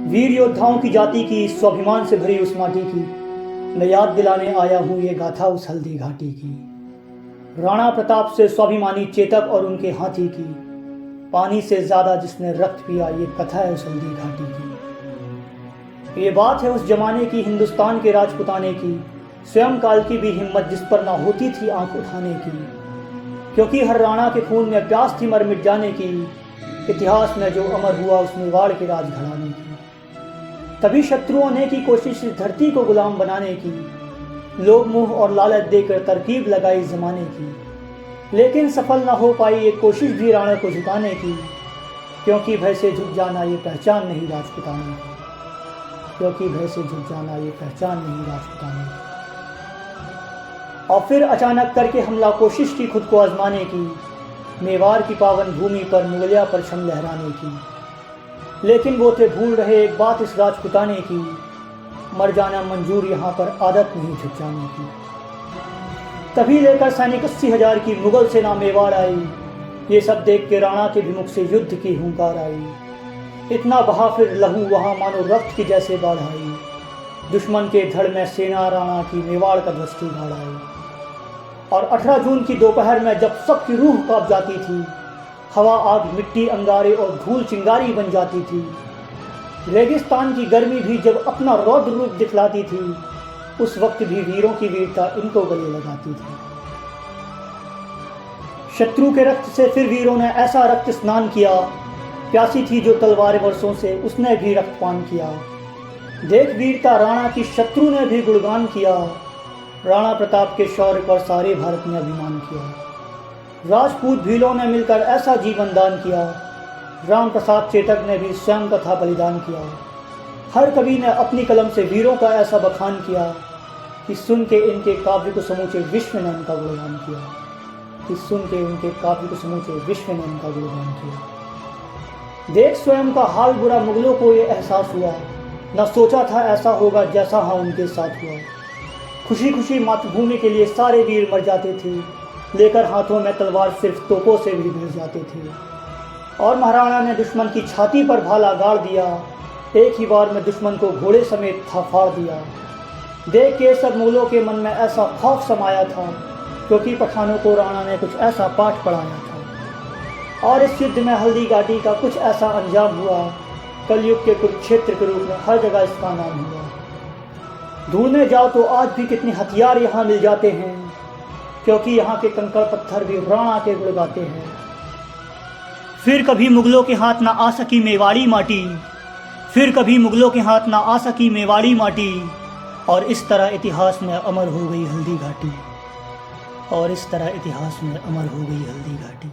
वीर योद्धाओं की जाति की, स्वाभिमान से भरी उस माटी की, मैं याद दिलाने आया हूँ ये गाथा उस हल्दी घाटी की। राणा प्रताप से स्वाभिमानी चेतक और उनके हाथी की, पानी से ज्यादा जिसने रक्त पिया ये कथा है उस हल्दी घाटी की। ये बात है उस जमाने की, हिंदुस्तान के राजपुताने की, स्वयं काल की भी हिम्मत जिस पर ना होती थी आंख उठाने की। क्योंकि हर राणा के खून में प्यास थी मर मिट जाने की, इतिहास में जो अमर हुआ उस मेवाड़ के राज घराने की। तभी शत्रुओं ने की कोशिश इस धरती को गुलाम बनाने की, लोभ मोह और लालच देकर तरकीब लगाई जमाने की। लेकिन सफल न हो पाई एक कोशिश भी राणा को झुकाने की, क्योंकि भय से झुक जाना ये पहचान नहीं राजपुताने की। क्योंकि भय से झुक जाना ये पहचान नहीं राजपुताने की। और फिर अचानक करके हमला कोशिश की खुद को आजमाने की, मेवाड़ की पावन भूमि पर मुगलिया परचम लहराने की। लेकिन वो थे भूल रहे एक बात इस राजपुताने की, मर जाना मंजूर यहाँ पर आदत नहीं झुक जाने की। तभी लेकर सैनिक 80,000 की मुगल सेना मेवाड़ आई, ये सब देख के राणा के विमुख से युद्ध की हुंकार आई। इतना बहा फिर लहू वहाँ मानो रक्त की जैसे बाढ़ आई, दुश्मन के धड़ में सेना राणा की मेवाड़ का ध्वज की गाड़ आई। और 18 जून की दोपहर में जब सबकी रूह कांप जाती थी, हवा आग मिट्टी अंगारे और धूल चिंगारी बन जाती थी, रेगिस्तान की गर्मी भी जब अपना रौद्र रूप दिखलाती थी, उस वक्त भी वीरों की वीरता इनको गले लगाती थी। शत्रु के रक्त से फिर वीरों ने ऐसा रक्त स्नान किया, प्यासी थी जो तलवार वर्षों से उसने भी रक्तपान किया। देख वीरता राणा की शत्रु ने भी गुणगान किया, राणा प्रताप के शौर्य पर सारे भारत ने अभिमान किया। राजपूत भीलों ने मिलकर ऐसा जीवन दान किया, राम प्रसाद चेतक ने भी स्वयं का था बलिदान किया। हर कवि ने अपनी कलम से वीरों का ऐसा बखान किया कि सुन के इनके काव्य को समूचे विश्व ने इनका गुणगान किया। कि सुन के इनके काव्य को समूचे विश्व ने इनका गुणगान किया। देख स्वयं का हाल बुरा मुगलों को ये एहसास हुआ, न सोचा था ऐसा होगा जैसा हाँ उनके साथ हुआ। खुशी खुशी मातृभूमि के लिए सारे वीर मर जाते थे, लेकर हाथों में तलवार सिर्फ तोपों से भी भिड़ जाते थे। और महाराणा ने दुश्मन की छाती पर भाला गाड़ दिया, एक ही बार में दुश्मन को घोड़े समेत था फाड़ दिया। देख के सब मुगलों के मन में ऐसा खौफ समाया था, क्योंकि पठानों को राणा ने कुछ ऐसा पाठ पढ़ाया था। और इस युद्ध में हल्दी घाटी का कुछ ऐसा अंजाम हुआ, कलयुग के कुरुक्षेत्र के रूप में हर जगह इसका नाम हुआ। ढूंढने जाओ तो आज भी कितने हथियार यहाँ मिल जाते हैं, क्योंकि यहाँ के कंकड़ पत्थर भी राणा के गुण गाते हैं। फिर कभी मुगलों के हाथ ना आ सकी मेवाड़ी माटी, फिर कभी मुगलों के हाथ ना आ सकी मेवाड़ी माटी। और इस तरह इतिहास में अमर हो गई हल्दी घाटी। और इस तरह इतिहास में अमर हो गई हल्दी घाटी।